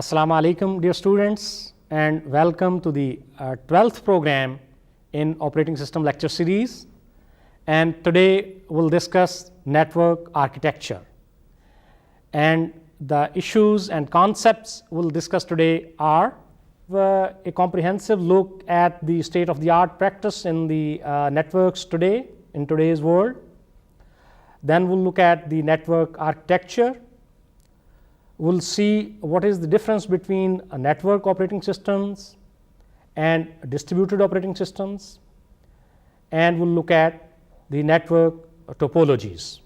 Assalamu alaikum, dear students, and welcome to the 12th program in Operating System lecture series. And today we'll discuss network architecture. And the issues and concepts we'll discuss today are a comprehensive look at the state-of-the-art practice in the networks today, in today's world. Then we'll look at the network architecture. We'll see what is the difference between network operating systems and distributed operating systems, and we'll look at the network topologies.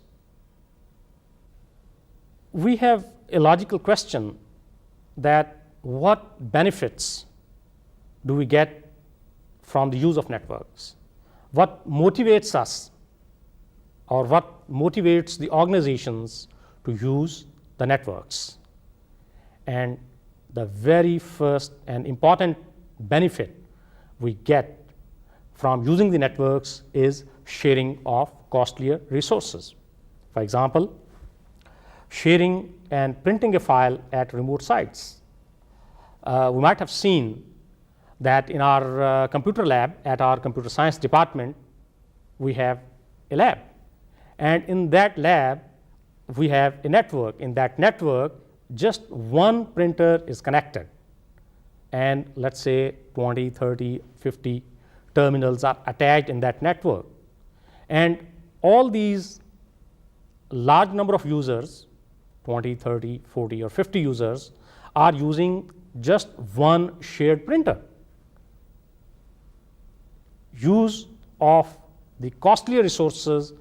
We have a logical question that what benefits do we get from the use of networks? What motivates us, or what motivates the organizations to use the networks? And the very first and important benefit we get from using the networks is sharing of costlier resources. For example, sharing and printing a file at remote sites. We might have seen that in our computer lab at our computer science department, we have a lab. And in that lab, we have a network. In that network, just one printer is connected, and let's say 20, 30, 50 terminals are attached in that network. And all these large number of users, 20, 30, 40 or 50 users, are using just one shared printer. Use of the costlier resources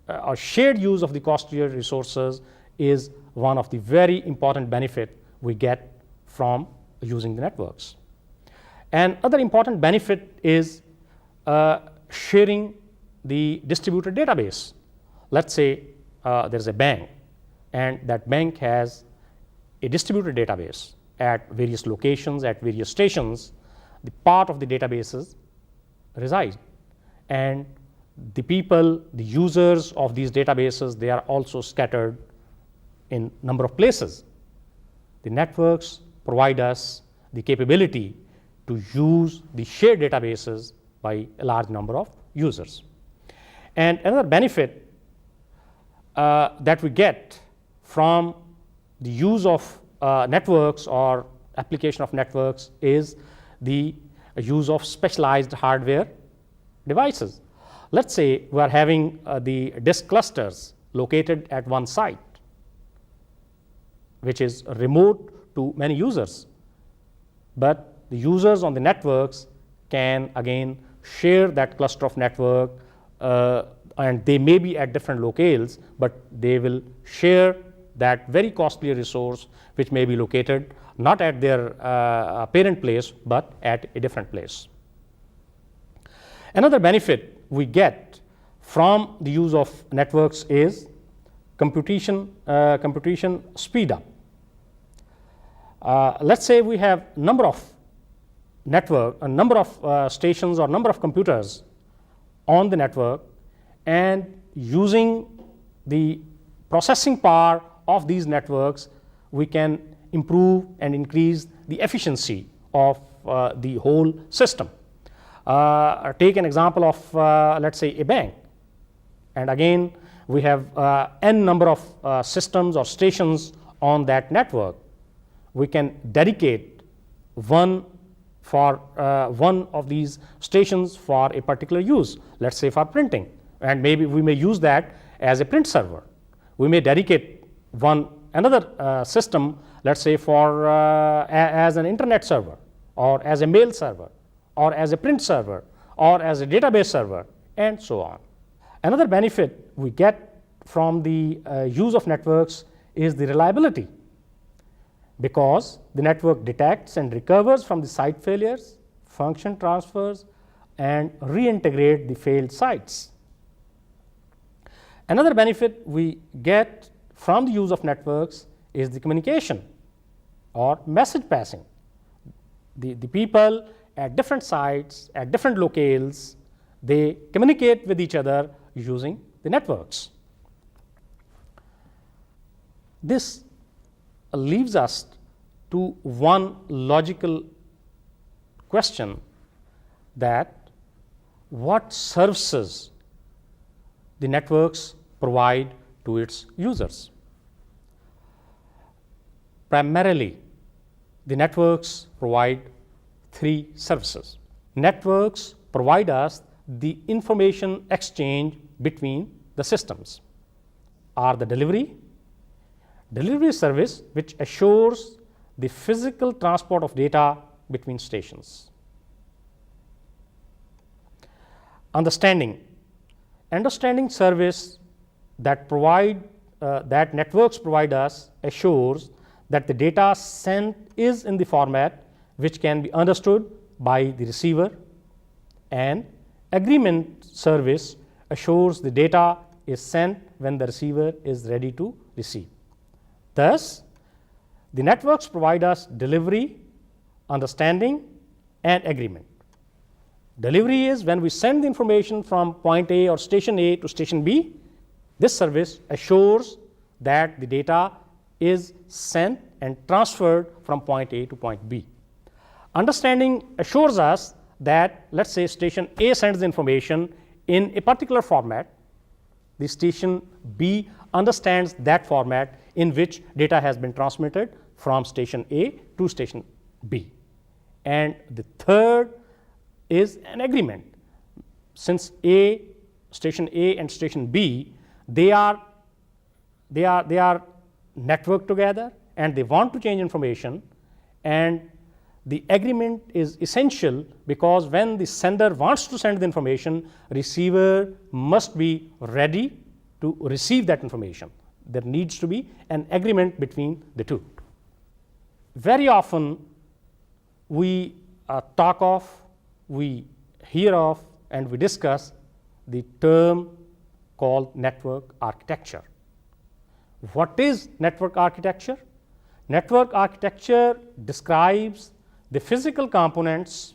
or shared use of the costlier resources is one of the very important benefit we get from using the networks. And other important benefit is sharing the distributed database. Let's say there's a bank, and that bank has a distributed database at various locations, at various stations. The part of the databases reside, and the people, the users of these databases, they are also scattered in number of places. The networks provide us the capability to use the shared databases by a large number of users. And another benefit that we get from the use of networks or application of networks is the use of specialized hardware devices. Let's say we are having the disk clusters located at one site, which is remote to many users. But the users on the networks can again share that cluster of network, and they may be at different locales, but they will share that very costly resource which may be located not at their parent place, but at a different place. Another benefit we get from the use of networks is computation speed up. Let's say we have a number of stations or number of computers on the network, and using the processing power of these networks, we can improve and increase the efficiency of the whole system. Take an example of let's say a bank, and again we have n number of systems or stations on that network. We can dedicate one of these stations for a particular use, let's say for printing, and maybe we may use that as a print server. We may dedicate another system, let's say for as an internet server, or as a mail server, or as a print server, or as a database server, and so on. Another benefit we get from the use of networks is the reliability, because the network detects and recovers from the site failures, function transfers, and reintegrate the failed sites. Another benefit we get from the use of networks is the communication or message passing. The people at different sites, at different locales, they communicate with each other using the networks. This leaves us to one logical question, that what services the networks provide to its users. Primarily, the networks provide three services. Networks provide us the information exchange between the systems, are the delivery service, which assures the physical transport of data between stations. Understanding service that networks provide us assures that the data sent is in the format which can be understood by the receiver, and agreement service assures the data is sent when the receiver is ready to receive. Thus, the networks provide us delivery, understanding, and agreement. Delivery is when we send the information from point A or station A to station B. This service assures that the data is sent and transferred from point A to point B. Understanding assures us that, let's say, station A sends the information in a particular format. The station B understands that format in which data has been transmitted from station A to station B. And the third is an agreement. Since station A and station B, they are networked together and they want to change information, and the agreement is essential because when the sender wants to send the information, receiver must be ready to receive that information. There needs to be an agreement between the two. Very often we talk of, we hear of, and we discuss the term called network architecture. What is network architecture? Network architecture describes the physical components,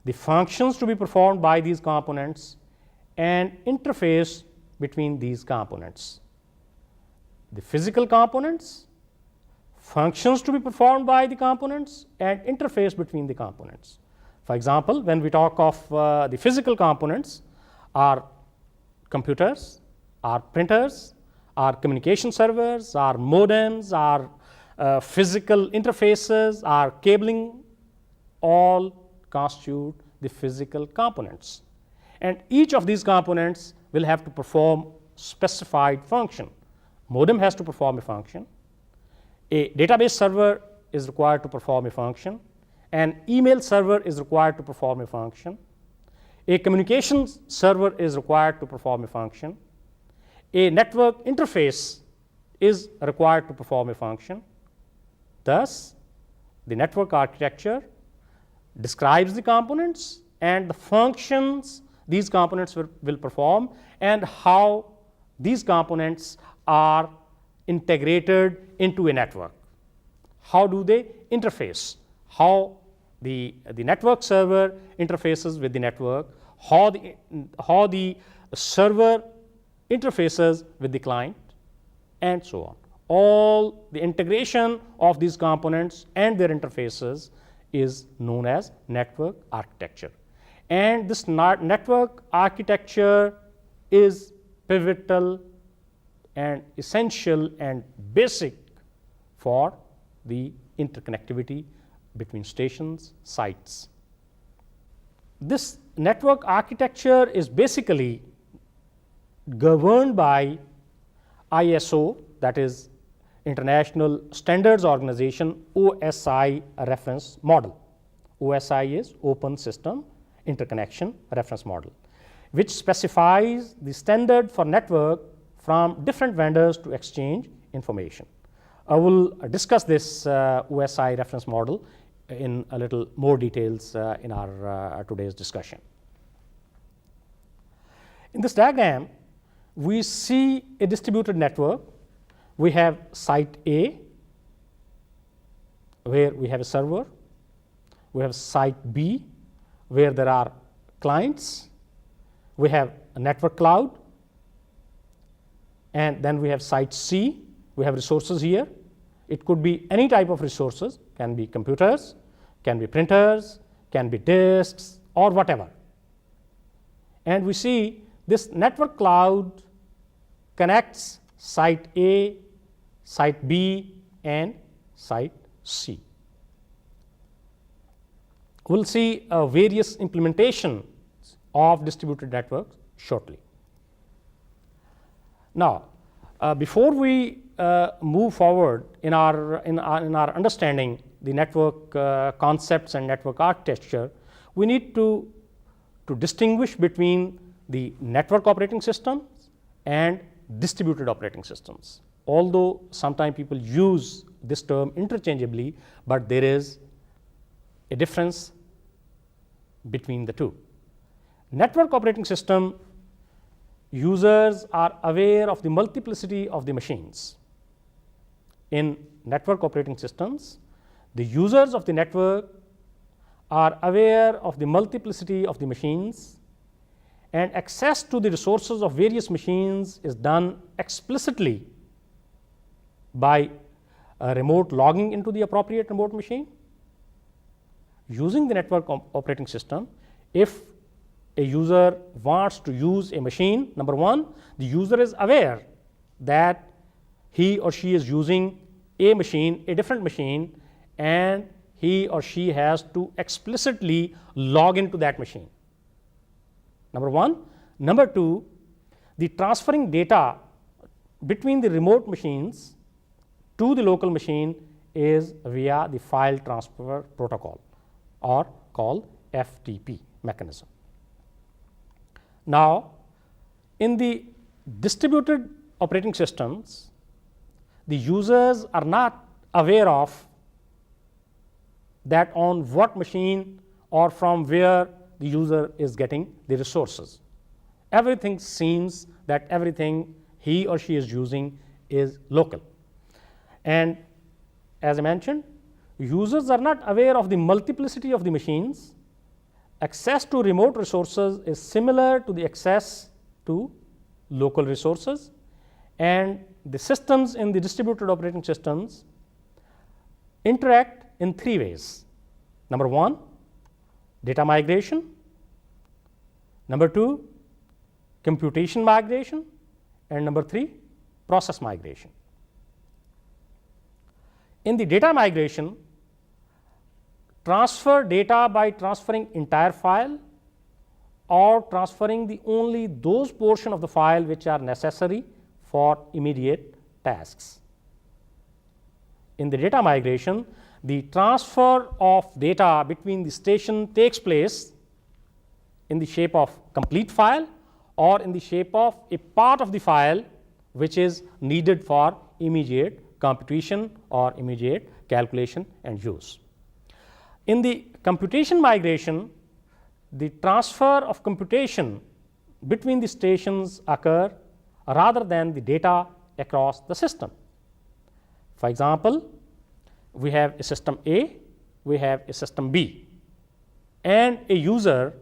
the functions to be performed by these components, and interface between these components. The physical components, functions to be performed by the components, and interface between the components. For example, when we talk of the physical components, our computers, our printers, our communication servers, our modems, our physical interfaces, our cabling, all constitute the physical components. And each of these components will have to perform specified function. Modem has to perform a function. A database server is required to perform a function. An email server is required to perform a function. A communications server is required to perform a function. A network interface is required to perform a function. Thus, the network architecture describes the components and the functions these components will perform, and how these components are integrated into a network. How do they interface? How the network server interfaces with the network, how the server interfaces with the client, and so on. All the integration of these components and their interfaces is known as network architecture. And this network architecture is pivotal and essential and basic for the interconnectivity between stations, sites. This network architecture is basically governed by ISO, that is International Standards Organization, OSI reference model. OSI is Open System Interconnection Reference Model, which specifies the standard for network from different vendors to exchange information. I will discuss this OSI reference model in a little more details in our today's discussion. In this diagram, we see a distributed network. We have site A, where we have a server. We have site B, where there are clients. We have a network cloud. And then we have site C. We have resources here. It could be any type of resources, can be computers, can be printers, can be disks, or whatever. And we see this network cloud connects site A, site B, and site C. We'll see various implementations of distributed networks shortly. Now, before we move forward in our understanding the network concepts and network architecture, we need to distinguish between the network operating systems and distributed operating systems. Although sometimes people use this term interchangeably, but there is a difference between the two. Network operating system, users are aware of the multiplicity of the machines. In network operating systems, the users of the network are aware of the multiplicity of the machines, and access to the resources of various machines is done explicitly by remote logging into the appropriate remote machine. Using the network operating system, if a user wants to use a machine, number one, the user is aware that he or she is using a machine, a different machine, and he or she has to explicitly log into that machine. Number one. Number two, the transferring data between the remote machines to the local machine is via the file transfer protocol, or called FTP mechanism. Now, in the distributed operating systems, the users are not aware of that on what machine or from where the user is getting the resources. Everything seems that everything he or she is using is local. And as I mentioned, users are not aware of the multiplicity of the machines. Access to remote resources is similar to the access to local resources, and the systems in the distributed operating systems interact in three ways. Number one, data migration. Number two, computation migration. And number three, process migration. In the data migration, transfer data by transferring entire file or transferring the only those portion of the file which are necessary for immediate tasks. In the data migration, the transfer of data between the station takes place in the shape of complete file or in the shape of a part of the file which is needed for immediate computation or immediate calculation and use. In the computation migration, the transfer of computation between the stations occur rather than the data across the system. For example, we have a system A, we have a system B, and a user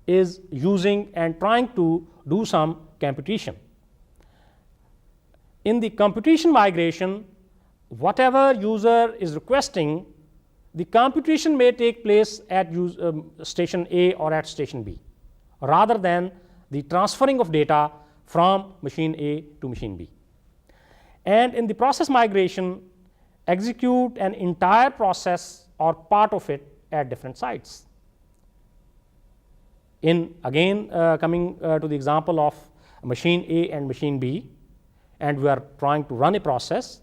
is using and trying to do some computation. In the computation migration, whatever user is requesting, the computation may take place at station A or at station B, rather than the transferring of data from machine A to machine B. And in the process migration, execute an entire process or part of it at different sites. In again coming to the example of machine A and machine B, and we are trying to run a process,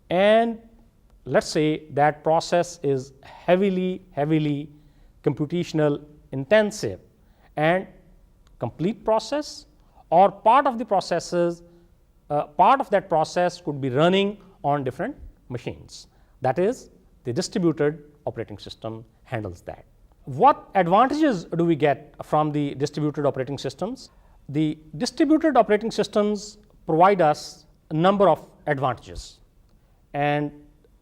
and let's say that process is heavily computational intensive, and complete process or part of the processes, part of that process could be running on different machines. That is, the distributed operating system handles that. What advantages do we get from the distributed operating systems? The distributed operating systems provide us a number of advantages, and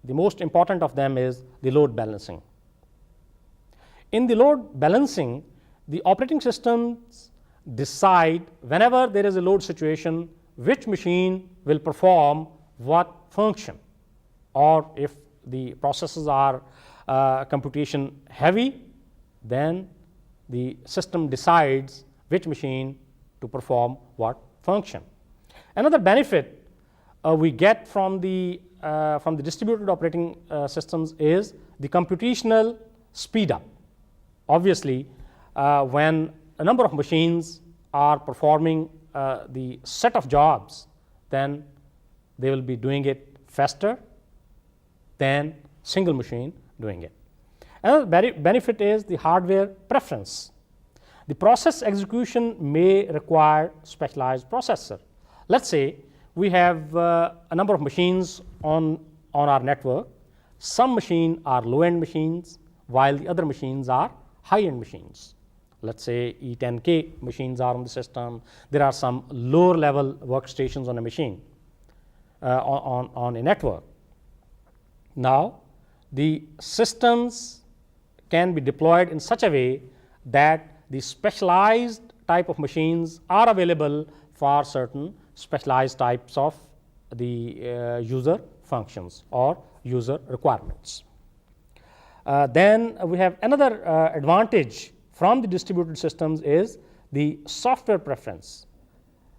the most important of them is the load balancing. In the load balancing, the operating systems decide whenever there is a load situation which machine will perform what function. or if the processes are computation heavy, then the system decides which machine to perform what function. Another benefit we get from the distributed operating systems is the computational speed up. Obviously, when a number of machines are performing the set of jobs, then they will be doing it faster than single machine doing it. Another benefit is the hardware preference. The process execution may require specialized processor. Let's say we have a number of machines on our network. Some machines are low-end machines, while the other machines are high-end machines. Let's say E10K machines are on the system. There are some lower level workstations on a machine, on a network. Now, the systems can be deployed in such a way that the specialized type of machines are available for certain specialized types of the user functions or user requirements. Then we have another advantage from the distributed systems is the software preference.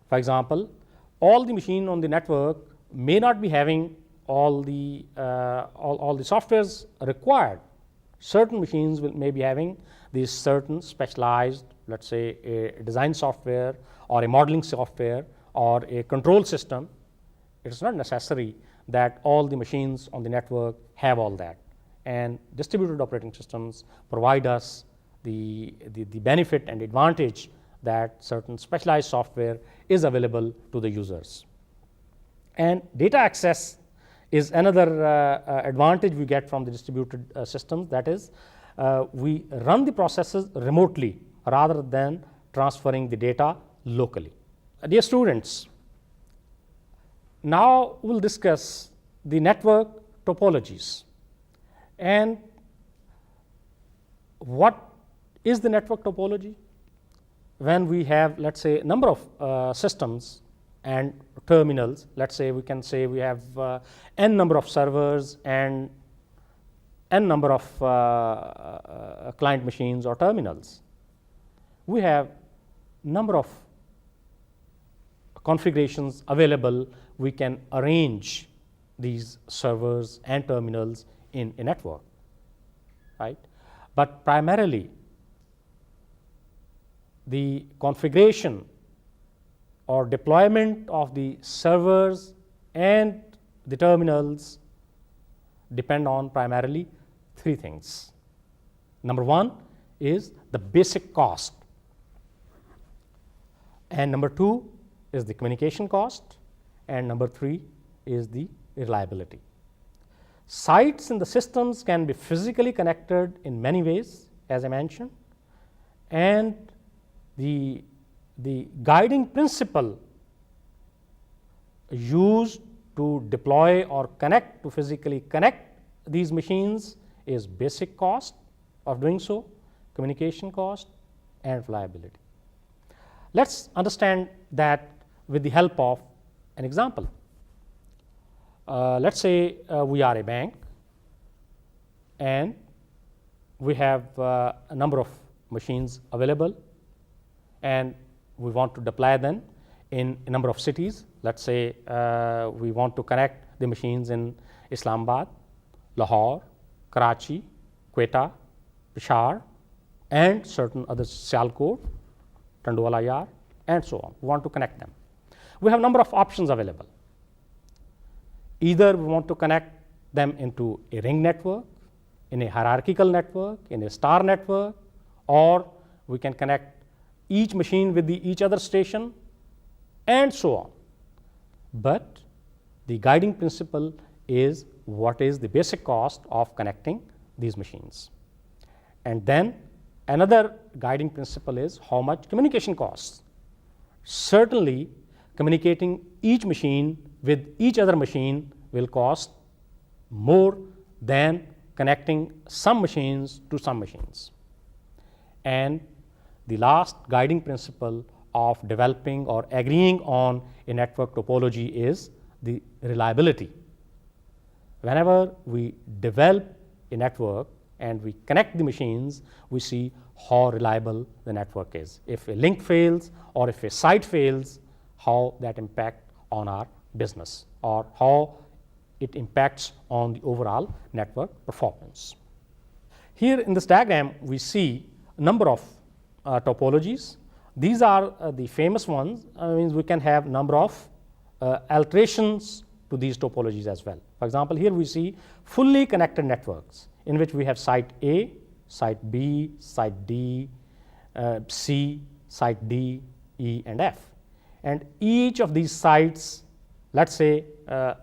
For example, all the machines on the network may not be having all the softwares required. Certain machines may be having these certain specialized, let's say, a design software or a modeling software or a control system. It is not necessary that all the machines on the network have all that. And distributed operating systems provide us the benefit and advantage that certain specialized software is available to the users. And data access is another advantage we get from the distributed systems. That is, we run the processes remotely rather than transferring the data locally. Dear students, now we'll discuss the network topologies. And what is the network topology? When we have, let's say, a number of systems and terminals, let's say we can say we have n number of servers and n number of client machines or terminals. We have number of configurations available. We can arrange these servers and terminals in a network, right? But primarily, the configuration or deployment of the servers and the terminals depend on primarily three things. Number one is the basic cost, and number two is the communication cost, and number three is the reliability. Sites in the systems can be physically connected in many ways, as I mentioned, and the guiding principle used to deploy or connect, to physically connect these machines is basic cost of doing so, communication cost, and reliability. Let's understand that with the help of an example. Let's say we are a bank and we have a number of machines available and we want to deploy them in a number of cities. Let's say we want to connect the machines in Islamabad, Lahore, Karachi, Quetta, Peshawar, and certain other Sialkot, Tandwala Yar, and so on. We want to connect them. We have a number of options available. Either we want to connect them into a ring network, in a hierarchical network, in a star network, or we can connect each machine with each other station, and so on. But the guiding principle is what is the basic cost of connecting these machines. And then another guiding principle is how much communication costs. Certainly, communicating each machine with each other machine will cost more than connecting some machines to some machines. And the last guiding principle of developing or agreeing on a network topology is the reliability. Whenever we develop a network and we connect the machines, we see how reliable the network is. If a link fails or if a site fails, how that impact on our business or how it impacts on the overall network performance. Here in this diagram, we see a number of topologies. These are the famous ones. Means we can have number of alterations to these topologies as well. For example, here we see fully connected networks in which we have site A, site B, site D, C, site D, E, and F. And each of these sites, let's say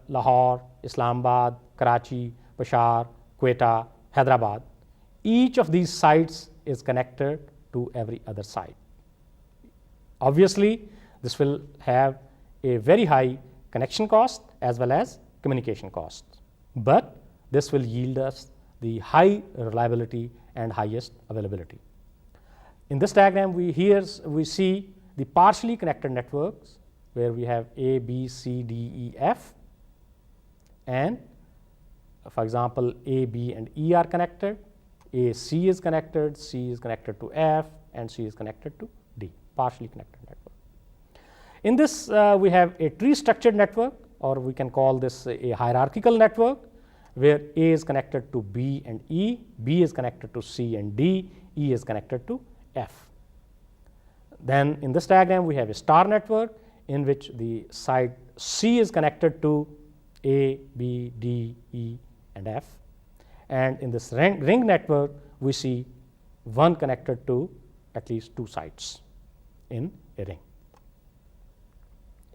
Lahore, Islamabad, Karachi, Peshawar, Quetta, Hyderabad, each of these sites is connected to every other site. Obviously, this will have a very high connection cost as well as communication cost, but this will yield us the high reliability and highest availability. In this diagram, we see the partially connected networks where we have A, B, C, D, E, F, and for example, A, B, and E are connected. A, C is connected, C is connected to F, and C is connected to D, partially connected network. In this, we have a tree structured network, or we can call this a hierarchical network, where A is connected to B and E, B is connected to C and D, E is connected to F. Then in this diagram, we have a star network in which the site C is connected to A, B, D, E, and F. And in this ring network, we see one connected to at least two sites in a ring.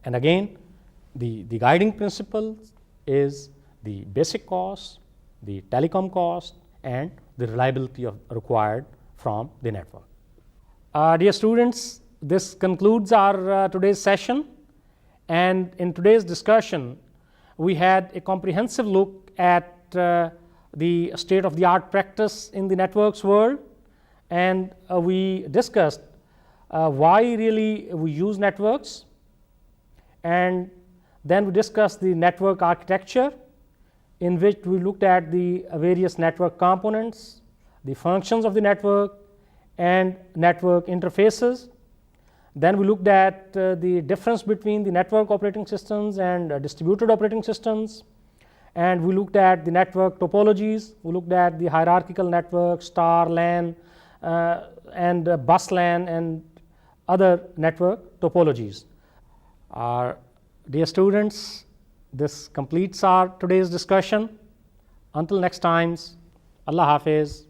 And again, the guiding principle is the basic cost, the telecom cost, and the reliability required from the network. Dear students, this concludes our today's session. And in today's discussion, we had a comprehensive look at the state-of-the-art practice in the networks world, and we discussed why really we use networks, and then we discussed the network architecture, in which we looked at the various network components, the functions of the network, and network interfaces. Then we looked at the difference between the network operating systems and distributed operating systems. And we looked at the network topologies. We looked at the hierarchical network, star, LAN, and bus LAN, and other network topologies. Dear students, this completes our today's discussion. Until next time, Allah Hafiz.